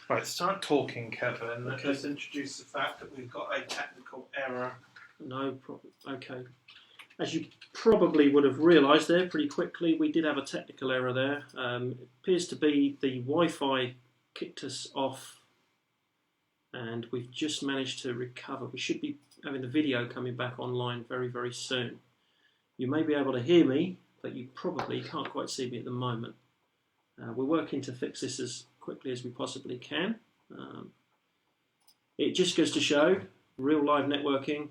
Right, start talking, Kevin. Okay. Let's introduce the fact that we've got a technical error. No problem. Okay. As you probably would have realised there pretty quickly, we did have a technical error there. It appears to be the Wi-Fi kicked us off, and we've just managed to recover. We should be having the video coming back online very, very soon. You may be able to hear me, but you probably can't quite see me at the moment. We're working to fix this as quickly as we possibly can. It just goes to show, real live networking,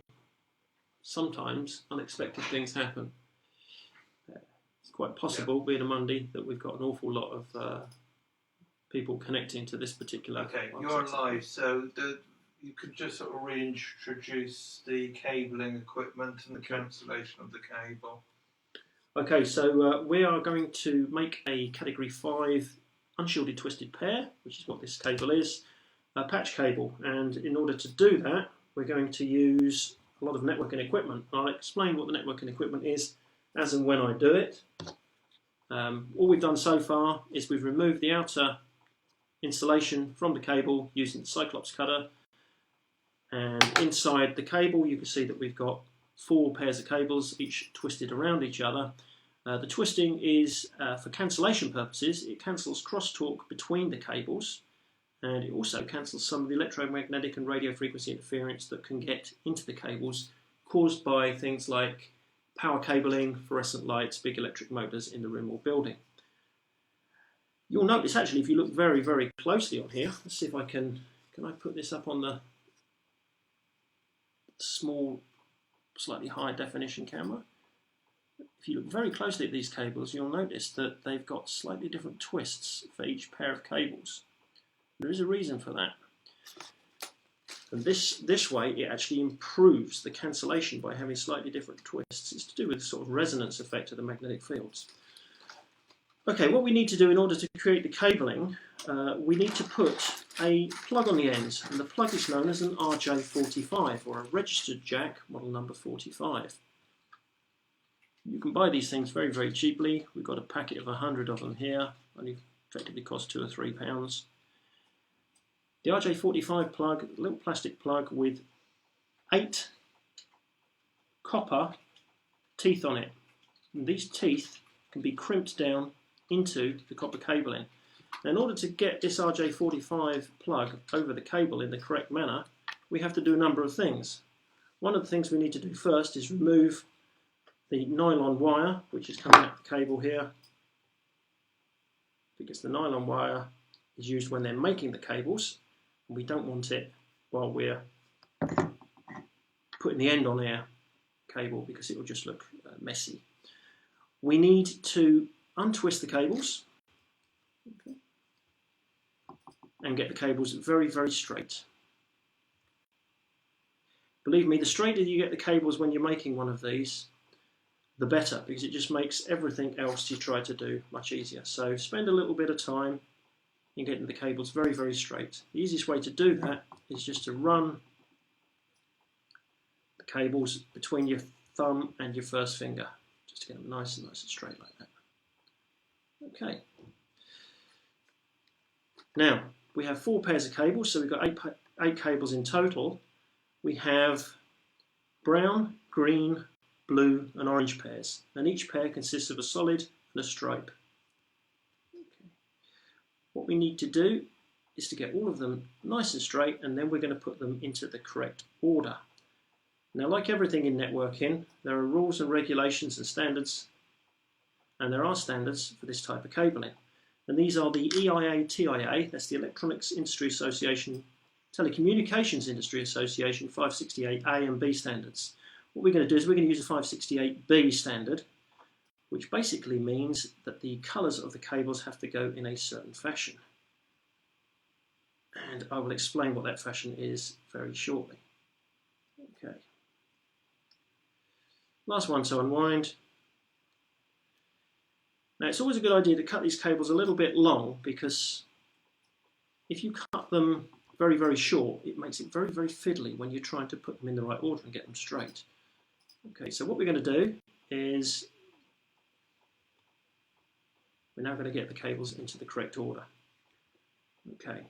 sometimes unexpected things happen. It's quite possible, being a Monday, that we've got an awful lot of people connecting to this particular. Okay, you're live, so you could just sort of reintroduce the cabling equipment and the cancellation of the cable. Okay, so we are going to make a Category 5 unshielded twisted pair, which is what this cable is, a patch cable. And in order to do that, we're going to use a lot of networking equipment. I'll explain what the networking equipment is as and when I do it. All we've done so far is we've removed the outer insulation from the cable using the Cyclops cutter. And inside the cable, you can see that we've got 4 pairs of cables, each twisted around each other. The twisting is for cancellation purposes. It cancels crosstalk between the cables, and it also cancels some of the electromagnetic and radio frequency interference that can get into the cables caused by things like power cabling, fluorescent lights, big electric motors in the room or building. You'll notice actually, if you look very, very closely on here, let's see if I can I put this up on the small, slightly higher definition camera. If you look very closely at these cables, you'll notice that they've got slightly different twists for each pair of cables. There is a reason for that. And this way, it actually improves the cancellation by having slightly different twists. It's to do with the sort of resonance effect of the magnetic fields. Okay, what we need to do in order to create the cabling, we need to put a plug on the end, and the plug is known as an RJ45, or a registered jack, model number 45. You can buy these things very, very cheaply. We've got a packet of 100 of them here, only effectively cost £2 or £3. The RJ45 plug, a little plastic plug with 8 copper teeth on it. And these teeth can be crimped down into the copper cabling. Now, in order to get this RJ45 plug over the cable in the correct manner, we have to do a number of things. One of the things we need to do first is remove the nylon wire, which is coming out the cable here, because the nylon wire is used when they're making the cables, and we don't want it while we're putting the end on our cable, because it will just look messy. We need to untwist the cables, okay, and get the cables very, very straight. Believe me, the straighter you get the cables when you're making one of these, the better, because it just makes everything else you try to do much easier. So spend a little bit of time in getting the cables very, very straight. The easiest way to do that is just to run the cables between your thumb and your first finger, just to get them nice and straight like that. Okay. Now, we have 4 pairs of cables, so we've got 8 cables in total. We have brown, green, blue and orange pairs, and each pair consists of a solid and a stripe. Okay. What we need to do is to get all of them nice and straight, and then we're going to put them into the correct order. Now, like everything in networking, there are rules and regulations and standards, and there are standards for this type of cabling. And these are the EIA-TIA, that's the Electronics Industry Association, Telecommunications Industry Association 568A and B standards. What we're going to do is we're going to use a 568B standard, which basically means that the colours of the cables have to go in a certain fashion. And I will explain what that fashion is very shortly. Okay. Last one to unwind. Now, it's always a good idea to cut these cables a little bit long, because if you cut them very, very short, it makes it very, very fiddly when you're trying to put them in the right order and get them straight. Okay, so what we're going to do is we're now going to get the cables into the correct order. Okay,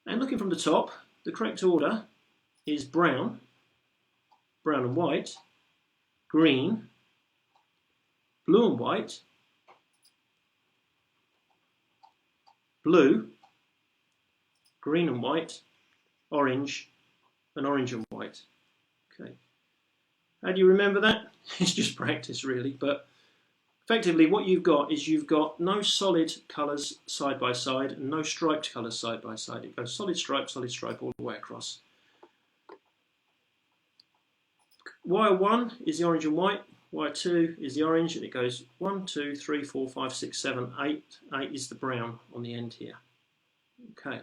And looking from the top, the correct order is brown, brown and white, green, blue and white, blue, green and white, orange, and orange and white. Okay. How do you remember that? It's just practice really, but effectively what you've got is you've got no solid colours side by side and no striped colours side by side. It goes solid stripe all the way across. Wire 1 is the orange and white, wire 2 is the orange, and it goes 1, 2, 3, 4, 5, 6, 7, 8. 8 is the brown on the end here. Okay,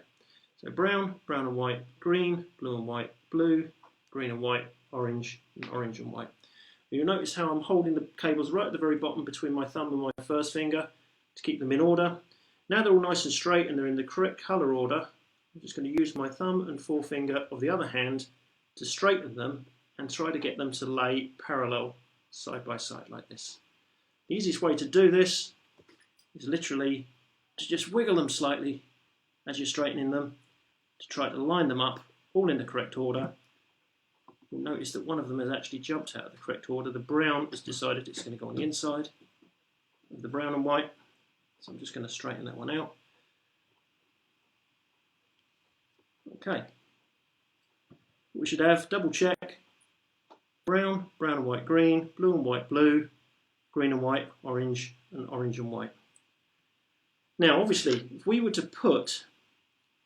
so brown, brown and white, green, blue and white, blue, green and white, orange, and orange and white. You'll notice how I'm holding the cables right at the very bottom between my thumb and my first finger to keep them in order. Now they're all nice and straight and they're in the correct colour order. I'm just going to use my thumb and forefinger of the other hand to straighten them and try to get them to lay parallel side by side like this. The easiest way to do this is literally to just wiggle them slightly as you're straightening them to try to line them up all in the correct order. You'll notice that one of them has actually jumped out of the correct order. The brown has decided it's going to go on the inside of the brown and white, so I'm just going to straighten that one out. Okay, we should have double check: brown, brown and white, green, blue and white, blue, green and white, orange, and orange and white. Now obviously if we were to put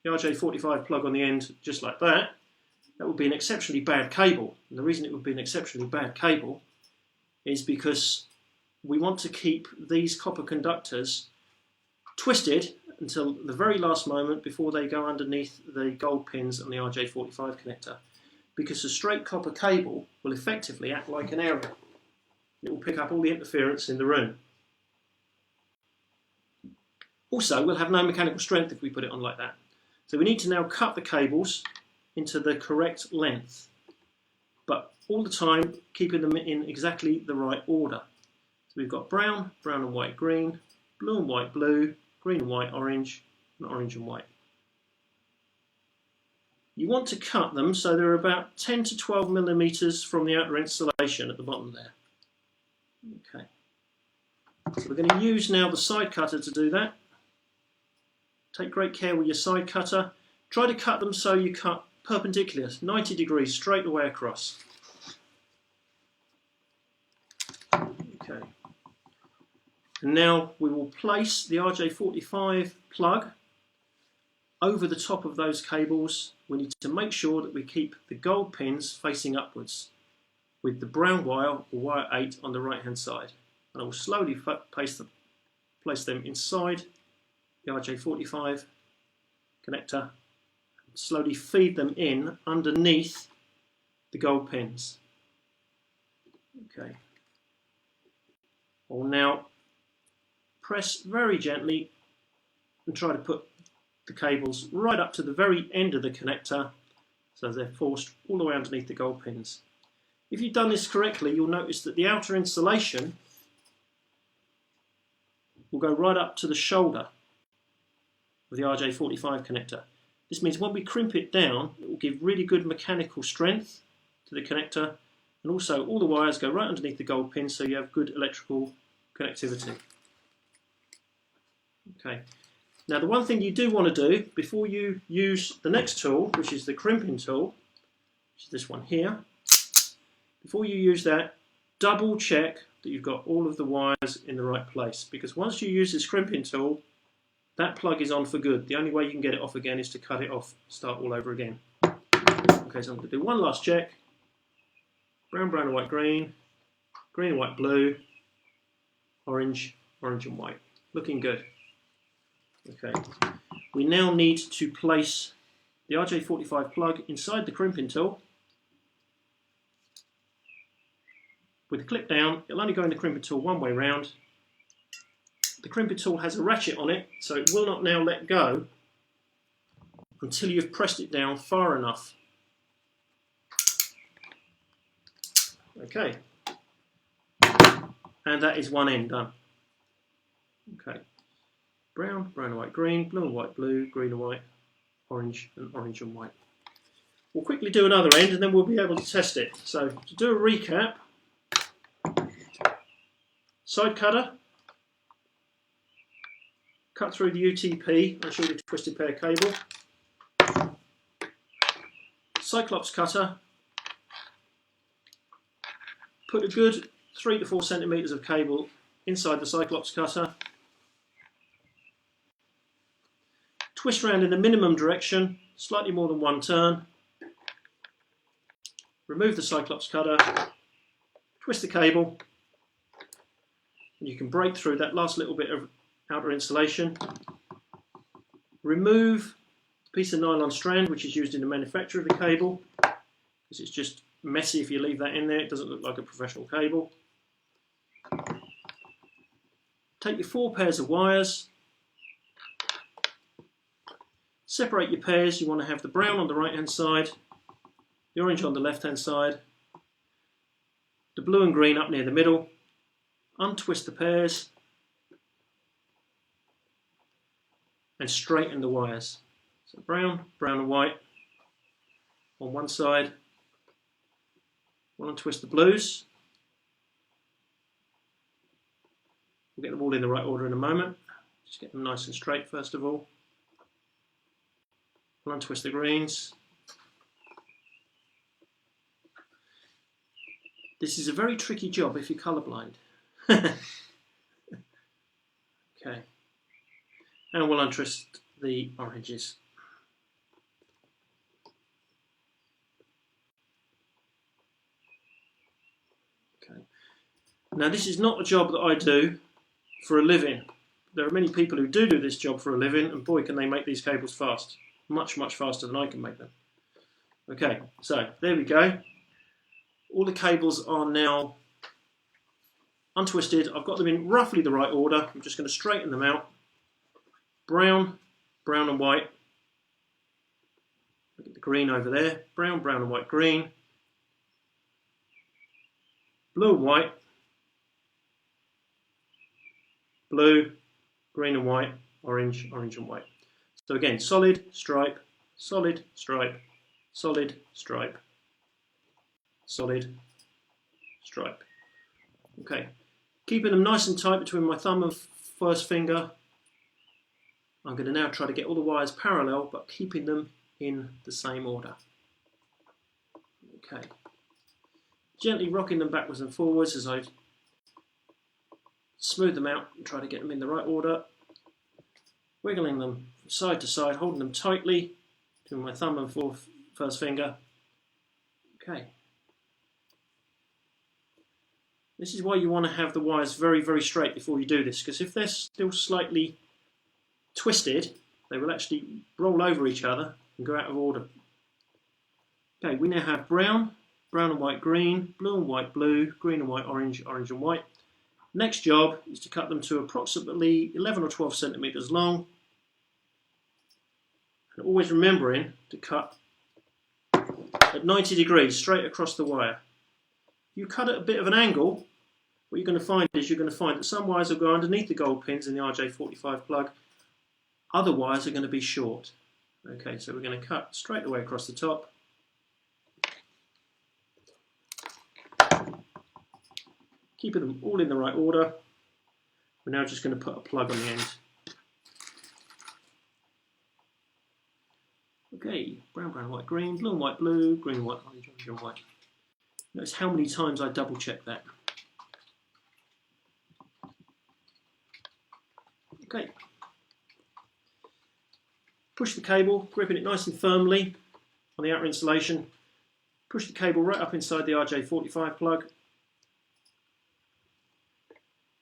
the RJ45 plug on the end just like that, that would be an exceptionally bad cable. And the reason it would be an exceptionally bad cable is because we want to keep these copper conductors twisted until the very last moment before they go underneath the gold pins on the RJ45 connector. Because a straight copper cable will effectively act like an aerial. It will pick up all the interference in the room. Also, we'll have no mechanical strength if we put it on like that. So we need to now cut the cables into the correct length, but all the time keeping them in exactly the right order. So we've got brown, brown and white, green, blue and white, blue, green and white, orange, and orange and white. You want to cut them so they're about 10 to 12 millimeters from the outer insulation at the bottom there. Okay, so we're going to use now the side cutter to do that. Take great care with your side cutter. Try to cut them so you cut perpendicular, 90 degrees straight away across. Okay. And now we will place the RJ45 plug over the top of those cables. We need to make sure that we keep the gold pins facing upwards with the brown wire, or wire 8, on the right hand side. And I will slowly place them inside the RJ45 connector, slowly feed them in underneath the gold pins. Okay. I'll now press very gently and try to put the cables right up to the very end of the connector so they're forced all the way underneath the gold pins. If you've done this correctly, you'll notice that the outer insulation will go right up to the shoulder of the RJ45 connector. This means when we crimp it down, it will give really good mechanical strength to the connector, and also all the wires go right underneath the gold pins so you have good electrical connectivity. Okay. Now the one thing you do want to do before you use the next tool, which is the crimping tool, which is this one here, before you use that, double check that you've got all of the wires in the right place, because once you use this crimping tool, that plug is on for good. The only way you can get it off again is to cut it off, start all over again. Okay, so I'm going to do one last check. Brown, brown and white, green, green and white, blue, orange, orange and white. Looking good. Okay, we now need to place the RJ45 plug inside the crimping tool. With the clip down, it'll only go in the crimping tool one way round. The crimping tool has a ratchet on it, so it will not now let go until you've pressed it down far enough. Okay, and that is one end done. Okay, brown, brown and white, green, blue and white, blue, green and white, orange and white. We'll quickly do another end and then we'll be able to test it. So to do a recap, side cutter, cut through the UTP, unshielded twisted pair cable, Cyclops cutter, put a good 3 to 4 centimetres of cable inside the Cyclops cutter, twist round in the minimum direction, slightly more than one turn, remove the Cyclops cutter, twist the cable, and you can break through that last little bit of outer insulation, remove the piece of nylon strand which is used in the manufacture of the cable, because it's just messy if you leave that in there, it doesn't look like a professional cable. Take your 4 pairs of wires, separate your pairs. You want to have the brown on the right hand side, the orange on the left hand side, the blue and green up near the middle. Untwist the pairs and straighten the wires. So brown, brown and white on one side. We'll untwist the blues. We'll get them all in the right order in a moment. Just get them nice and straight first of all. We'll untwist the greens. This is a very tricky job if you're colourblind. Okay. And we'll untwist the oranges. Okay. Now this is not a job that I do for a living. There are many people who do this job for a living, and boy can they make these cables fast. Much, much faster than I can make them. Okay, so there we go. All the cables are now untwisted. I've got them in roughly the right order. I'm just going to straighten them out. Brown, brown and white. Look at the green over there. Brown, brown and white, green. Blue and white. Blue, green and white, orange, orange and white. So again, solid, stripe, solid, stripe, solid, stripe, solid, stripe. Okay, keeping them nice and tight between my thumb and first finger. I'm going to now try to get all the wires parallel, but keeping them in the same order. Okay, gently rocking them backwards and forwards as I smooth them out and try to get them in the right order. Wiggling them from side to side, holding them tightly between my thumb and first finger. Okay. This is why you want to have the wires very, very straight before you do this, because if they're still slightly twisted, they will actually roll over each other and go out of order. Okay, we now have brown, brown and white, green, blue and white, blue, green and white, orange, orange and white. Next job is to cut them to approximately 11 or 12 centimetres long. And always remembering to cut at 90 degrees straight across the wire. You cut at a bit of an angle, what you're going to find is that some wires will go underneath the gold pins in the RJ45 plug. Other wires are going to be short. Okay, so we're going to cut straight away across the top. Keeping them all in the right order. We're now just going to put a plug on the end. Okay, brown, brown, white, green, blue and white, blue, green, white, orange, orange and white. Notice how many times I double check that. Okay. Push the cable, gripping it nice and firmly on the outer insulation. Push the cable right up inside the RJ45 plug.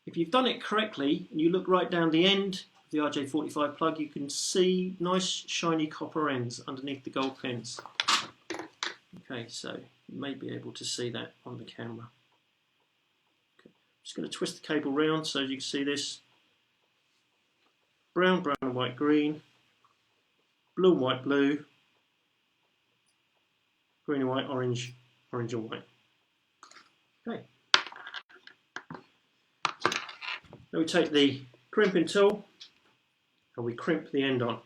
If you've done it correctly and you look right down the end of the RJ45 plug, you can see nice shiny copper ends underneath the gold pins. Okay, so you may be able to see that on the camera. Okay. I'm just going to twist the cable round so you can see this. Brown, brown and white, green, blue and white, blue, green and white, orange, orange and white. Okay. Now we take the crimping tool and we crimp the end on.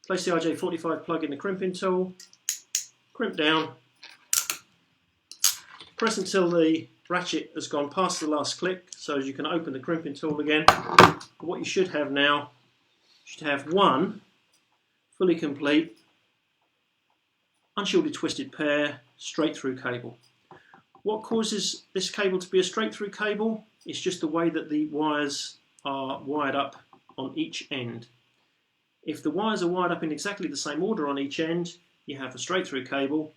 Place the RJ45 plug in the crimping tool, crimp down, press until the ratchet has gone past the last click so as you can open the crimping tool again. What you should have now, you should have one fully complete unshielded twisted pair straight through cable. What causes this cable to be a straight through cable? It's just the way that the wires are wired up on each end. If the wires are wired up in exactly the same order on each end, you have a straight through cable.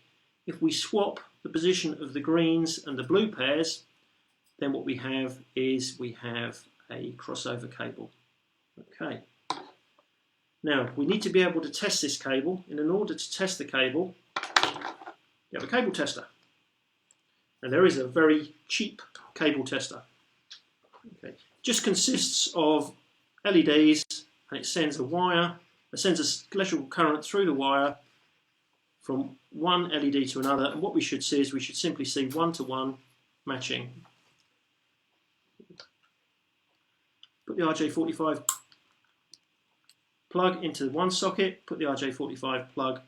If we swap the position of the greens and the blue pairs, then what we have is we have a crossover cable. Okay. Now we need to be able to test this cable, and in order to test the cable, you have a cable tester. And there is a very cheap cable tester. Okay. Just consists of LEDs, and it sends an electrical current through the wire from one LED to another, and what we should see is we should simply see one-to-one matching. Put the RJ45 plug into one socket, put the RJ45 plug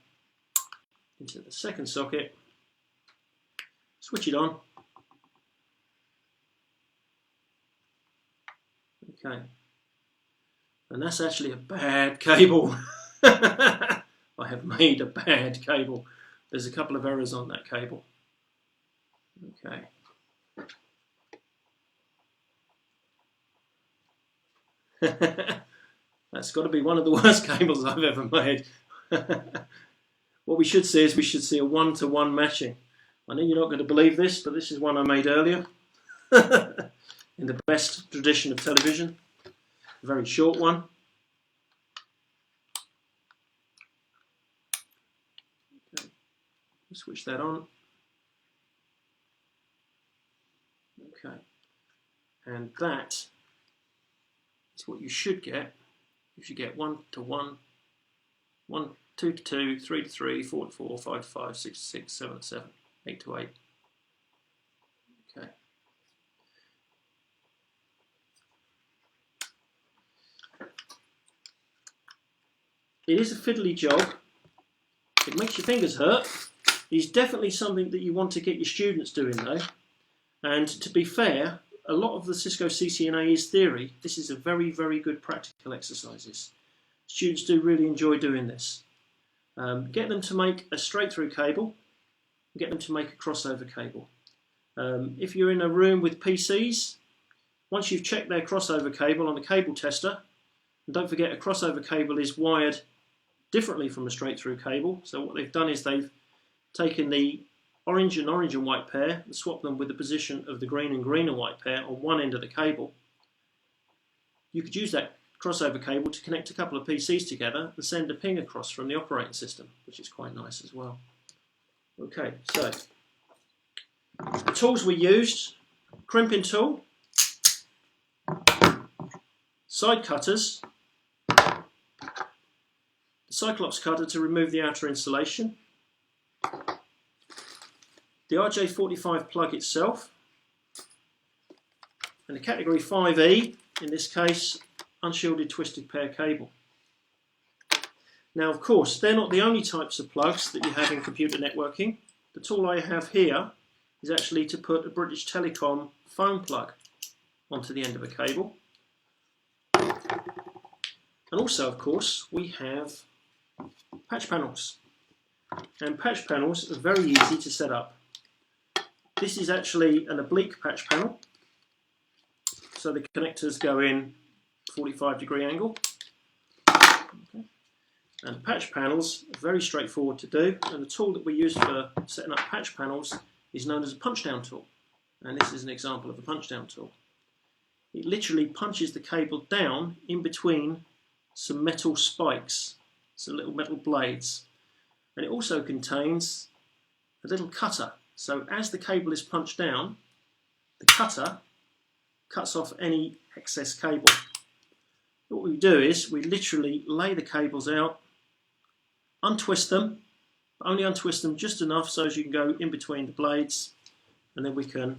into the second socket, switch it on. Okay. And that's actually a bad cable. I have made a bad cable. There's a couple of errors on that cable. Okay. That's got to be one of the worst cables I've ever made. What we should see is we should see a one-to-one matching. I know you're not going to believe this, but this is one I made earlier in the best tradition of television. A very short one. Okay. Switch that on. Okay. And that is what you should get if you get 1 to 1, 2 to 2, 3 to 3, 4 to 4, 5 to 5, 6 to 6, 7 to 7, 8 to 8. Okay. It is a fiddly job. It makes your fingers hurt. It's definitely something that you want to get your students doing though. And to be fair, a lot of the Cisco CCNA is theory. This is a very, very good practical exercises. Students do really enjoy doing this. Get them to make a straight through cable. Get them to make a crossover cable. If you're in a room with PCs, once you've checked their crossover cable on a cable tester, and don't forget a crossover cable is wired differently from a straight through cable. So what they've done is they've taken the orange and white pair and swapped them with the position of the green and white pair on one end of the cable. You could use that crossover cable to connect a couple of PCs together and send a ping across from the operating system, which is quite nice as well. Okay, so the tools we used: crimping tool, side cutters, the Cyclops cutter to remove the outer insulation, the RJ45 plug itself, and the category 5E, in this case, unshielded twisted pair cable. Now, of course, they're not the only types of plugs that you have in computer networking. The tool I have here is actually to put a British Telecom phone plug onto the end of a cable. And also, of course, we have patch panels. And patch panels are very easy to set up. This is actually an oblique patch panel. So the connectors go in 45-degree angle. Okay. And patch panels are very straightforward to do. And the tool that we use for setting up patch panels is known as a punch down tool. And this is an example of a punch down tool. It literally punches the cable down in between some metal spikes, some little metal blades. And it also contains a little cutter. So as the cable is punched down, the cutter cuts off any excess cable. What we do is we literally lay the cables out, untwist them, but only untwist them just enough so as you can go in between the blades, and then we can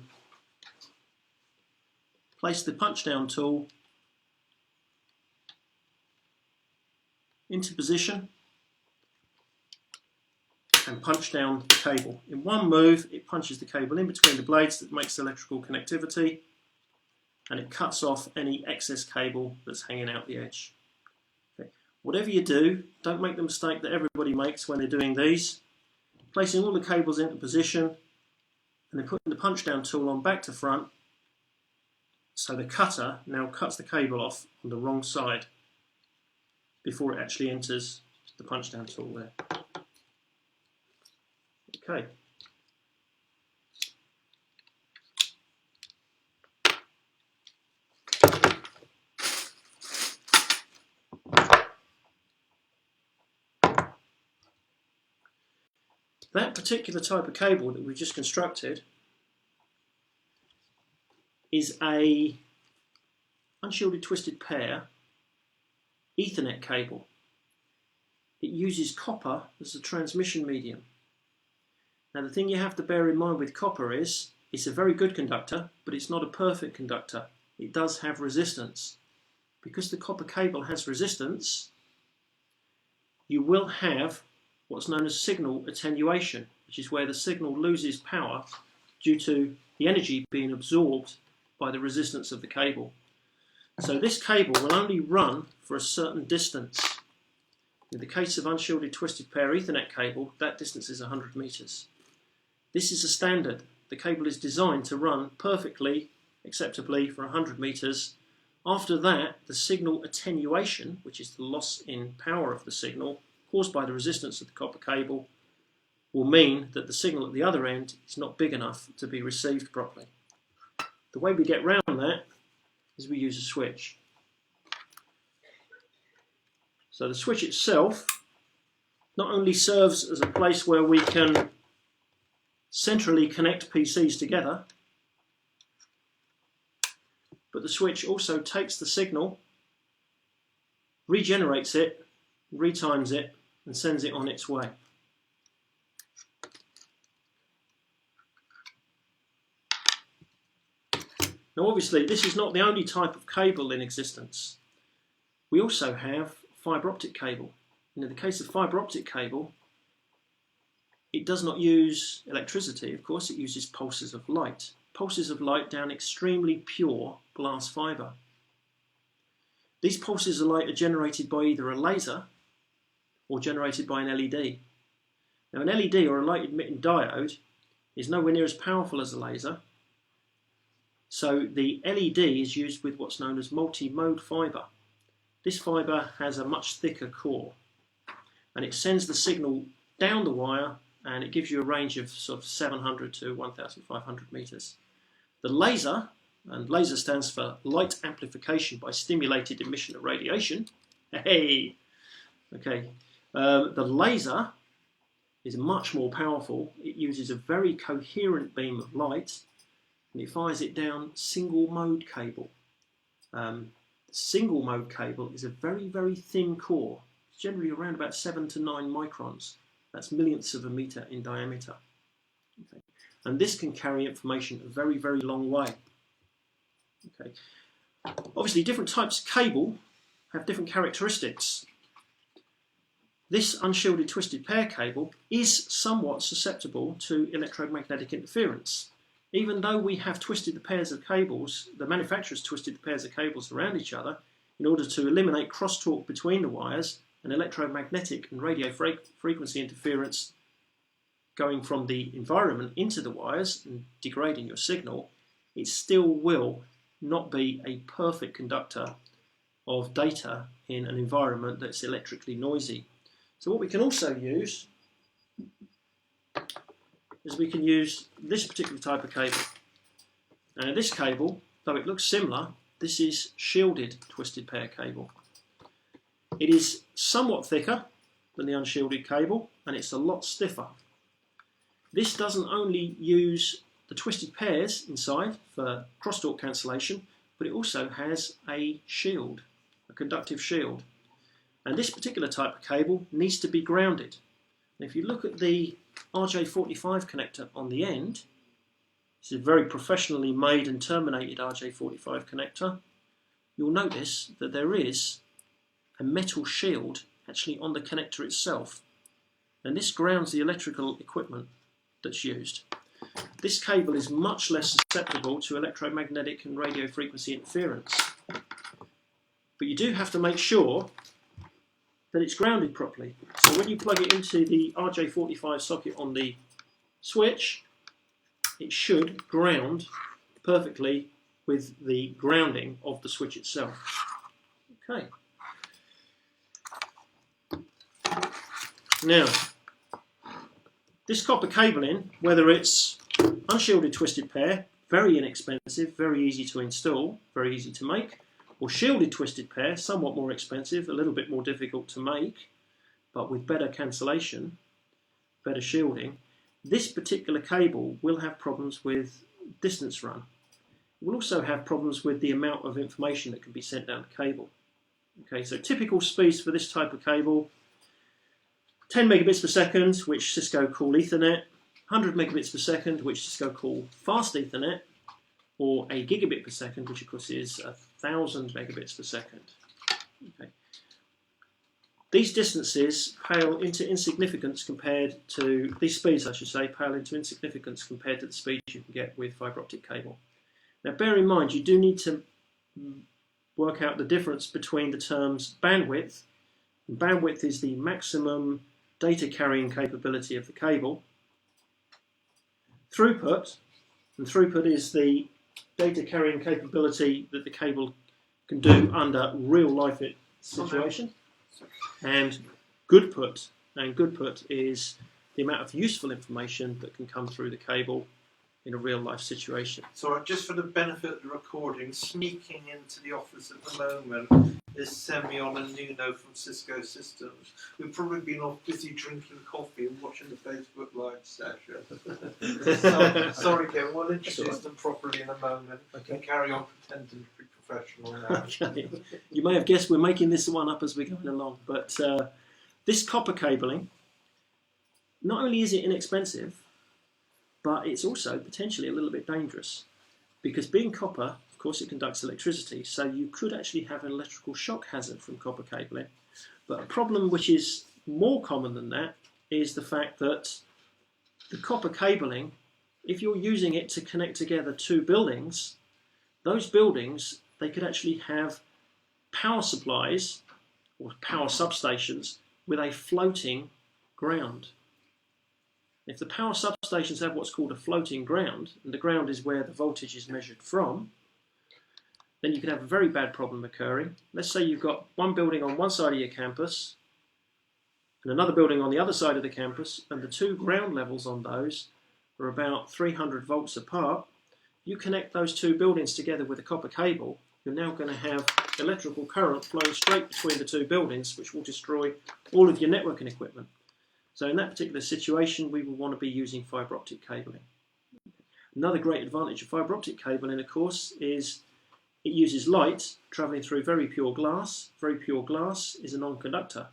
place the punch down tool into position and punch down the cable. In one move, it punches the cable in between the blades that makes electrical connectivity, and it cuts off any excess cable that's hanging out the edge. Okay. Whatever you do, don't make the mistake that everybody makes when they're doing these. Placing all the cables into position and then putting the punch down tool on back to front, so the cutter now cuts the cable off on the wrong side before it actually enters the punch down tool there. Okay. That particular type of cable that we've just constructed is a unshielded twisted pair Ethernet cable. It uses copper as a transmission medium. Now the thing you have to bear in mind with copper is it's a very good conductor, but it's not a perfect conductor. It does have resistance. Because the copper cable has resistance, you will have what's known as signal attenuation, which is where the signal loses power due to the energy being absorbed by the resistance of the cable. So this cable will only run for a certain distance. In the case of unshielded twisted pair Ethernet cable, that distance is 100 meters. This is a standard. The cable is designed to run perfectly, acceptably for 100 meters. After that, the signal attenuation, which is the loss in power of the signal caused by the resistance of the copper cable, will mean that the signal at the other end is not big enough to be received properly. The way we get round that is we use a switch. So the switch itself not only serves as a place where we can centrally connect PCs together, but the switch also takes the signal, regenerates it, retimes it, and sends it on its way. Now obviously this is not the only type of cable in existence. We also have fibre optic cable. And in the case of fibre optic cable, it does not use electricity, of course, it uses pulses of light. Pulses of light down extremely pure glass fibre. These pulses of light are generated by either a laser or generated by an LED. Now an LED or a light emitting diode is nowhere near as powerful as a laser, so the LED is used with what's known as multi-mode fibre. This fibre has a much thicker core and it sends the signal down the wire and it gives you a range of sort of 700 to 1500 meters. The laser, and laser stands for light amplification by stimulated emission of radiation. Hey! Okay. The laser is much more powerful. It uses a very coherent beam of light and it fires it down single mode cable. Single mode cable is a very, very thin core. It's generally around about 7 to 9 microns. That's millionths of a meter in diameter. Okay. And this can carry information a very, very long way. Okay. Obviously, different types of cable have different characteristics. This unshielded twisted pair cable is somewhat susceptible to electromagnetic interference. Even though we have twisted the pairs of cables, the manufacturers twisted the pairs of cables around each other in order to eliminate crosstalk between the wires and electromagnetic and radio frequency interference going from the environment into the wires and degrading your signal, it still will not be a perfect conductor of data in an environment that's electrically noisy. So what we can also use is we can use this particular type of cable. Now this cable, though it looks similar, this is shielded twisted pair cable. It is somewhat thicker than the unshielded cable and it's a lot stiffer. This doesn't only use the twisted pairs inside for crosstalk cancellation, but it also has a shield, a conductive shield. And this particular type of cable needs to be grounded. And if you look at the RJ45 connector on the end, this is a very professionally made and terminated RJ45 connector, you'll notice that there is a metal shield actually on the connector itself. and this grounds the electrical equipment that's used. This cable is much less susceptible to electromagnetic and radio frequency interference. But you do have to make sure that it's grounded properly. So when you plug it into the RJ45 socket on the switch, it should ground perfectly with the grounding of the switch itself. Okay. Now, this copper cabling, whether it's unshielded twisted pair, very inexpensive, very easy to install, very easy to make, or shielded twisted pair, somewhat more expensive, a little bit more difficult to make, but with better cancellation, better shielding, this particular cable will have problems with distance run. It will also have problems with the amount of information that can be sent down the cable. Okay, so typical speeds for this type of cable, 10 megabits per second, which Cisco call Ethernet, 100 megabits per second, which Cisco call fast Ethernet, or a gigabit per second, which of course is 1,000 megabits per second. Okay. These distances pale into insignificance compared to, these speeds I should say, pale into insignificance compared to the speeds you can get with fibre optic cable. Now bear in mind, you do need to work out the difference between the terms bandwidth. And bandwidth is the maximum data carrying capability of the cable. Throughput, and throughput is the data carrying capability that the cable can do under real life situation. And goodput, is the amount of useful information that can come through the cable in a real life situation. So just for the benefit of the recording, sneaking into the office at the moment is Semyon and Nuno from Cisco Systems. We've probably been off busy drinking coffee and watching the Facebook Live session. Sorry Kevin, we'll introduce them properly in a moment. Okay. And carry on pretending to be professional now. Okay. You may have guessed we're making this one up as we're going along, but this copper cabling, not only is it inexpensive, but it's also potentially a little bit dangerous, because being copper, of course, it conducts electricity, so you could actually have an electrical shock hazard from copper cabling. But a problem which is more common than that is the fact that the copper cabling, if you're using it to connect together two buildings, those buildings, they could actually have power supplies or power substations with a floating ground. If the power substations have what's called a floating ground, and the ground is where the voltage is measured from, then you can have a very bad problem occurring. Let's say you've got one building on one side of your campus and another building on the other side of the campus, and the two ground levels on those are about 300 volts apart. You connect those two buildings together with a copper cable, you're now going to have electrical current flowing straight between the two buildings, which will destroy all of your networking equipment. So in that particular situation, we will want to be using fibre optic cabling. Another great advantage of fibre optic cabling, of course, is it uses light travelling through very pure glass. Very pure glass is a non-conductor.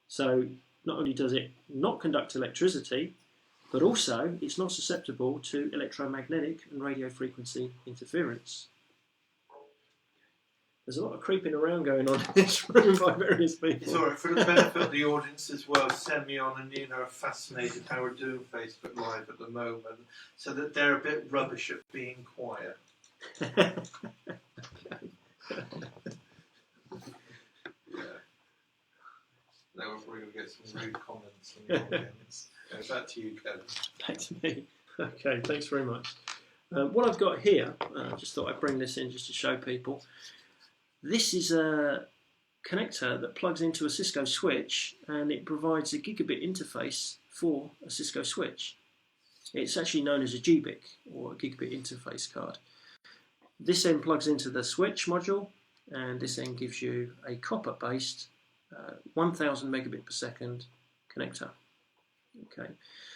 So not only does it not conduct electricity, but also it's not susceptible to electromagnetic and radio frequency interference. There's a lot of creeping around going on in this room by various people. It's alright, for the benefit of the audience as well, Semyon and Nina are fascinated how we're doing Facebook Live at the moment, so that they're a bit rubbish at being quiet. Yeah. Now we're probably going to get some rude comments from the audience. Goes back to you, Kevin. Back to me. Okay, thanks very much. What I've got here, I just thought I'd bring this in just to show people. This is a connector that plugs into a Cisco switch, and it provides a gigabit interface for a Cisco switch. It's actually known as a GBIC, or a gigabit interface card. This then plugs into the switch module, and this then gives you a copper-based 1000 megabit per second connector. Okay,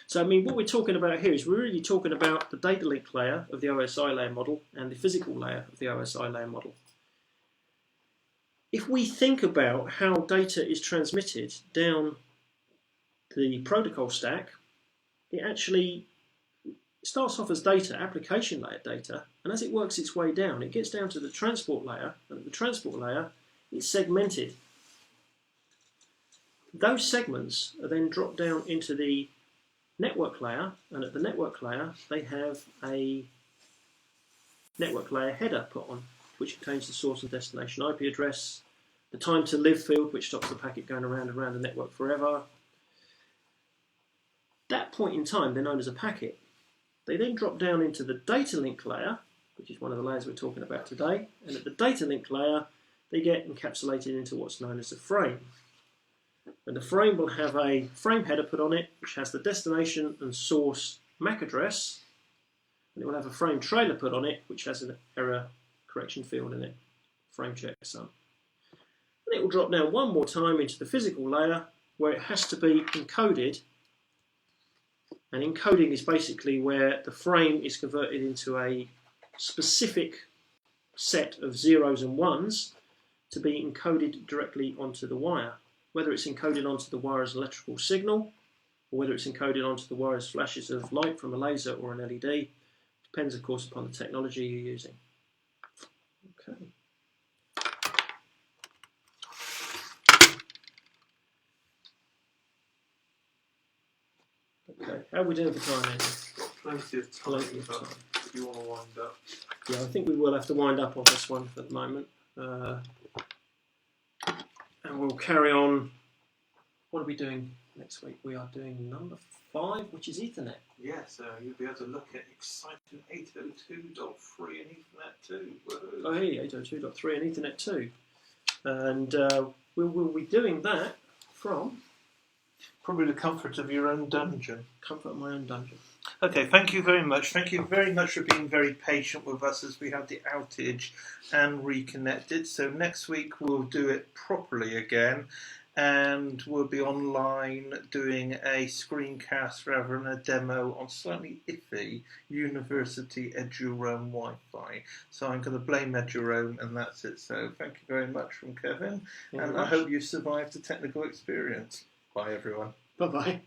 so I mean, what we're talking about here is we're really talking about the data link layer of the OSI layer model and the physical layer of the OSI layer model. If we think about how data is transmitted down the protocol stack, it actually starts off as data, application layer data, and as it works its way down, it gets down to the transport layer, and at the transport layer, it's segmented. Those segments are then dropped down into the network layer, and at the network layer they have a network layer header put on, which contains the source and destination IP address, the time to live field, which stops the packet going around and around the network forever. That point in time, they're known as a packet. They then drop down into the data link layer, which is one of the layers we're talking about today, and at the data link layer they get encapsulated into what's known as a frame. And the frame will have a frame header put on it, which has the destination and source MAC address, and it will have a frame trailer put on it, which has an error correction field in it, frame checksum. And it will drop down one more time into the physical layer, where it has to be encoded. And encoding is basically where the frame is converted into a specific set of zeros and ones to be encoded directly onto the wire. Whether it's encoded onto the wire as an electrical signal, or whether it's encoded onto the wire as flashes of light from a laser or an LED, depends of course upon the technology you're using. Okay. Okay, how are we doing for time, Andy? Plenty of time, if you want to wind up. Yeah, I think we will have to wind up on this one for the moment. And we'll carry on. What are we doing next week? We are doing number 5, which is Ethernet. Yes, you'll be able to look at exciting 802.3 and Ethernet 2. Whoa. Oh, hey, 802.3 and Ethernet 2. And we will be doing that from... probably the comfort of your own dungeon. Comfort of my own dungeon. Okay, thank you very much. Thank you very much for being very patient with us as we had the outage and reconnected. So next week we'll do it properly again, and we'll be online doing a screencast rather than a demo on slightly iffy University EduRoam Wi-Fi. So I'm going to blame EduRoam, and that's it. So thank you very much from Kevin, and I hope you survived the technical experience. Bye everyone. Bye-bye.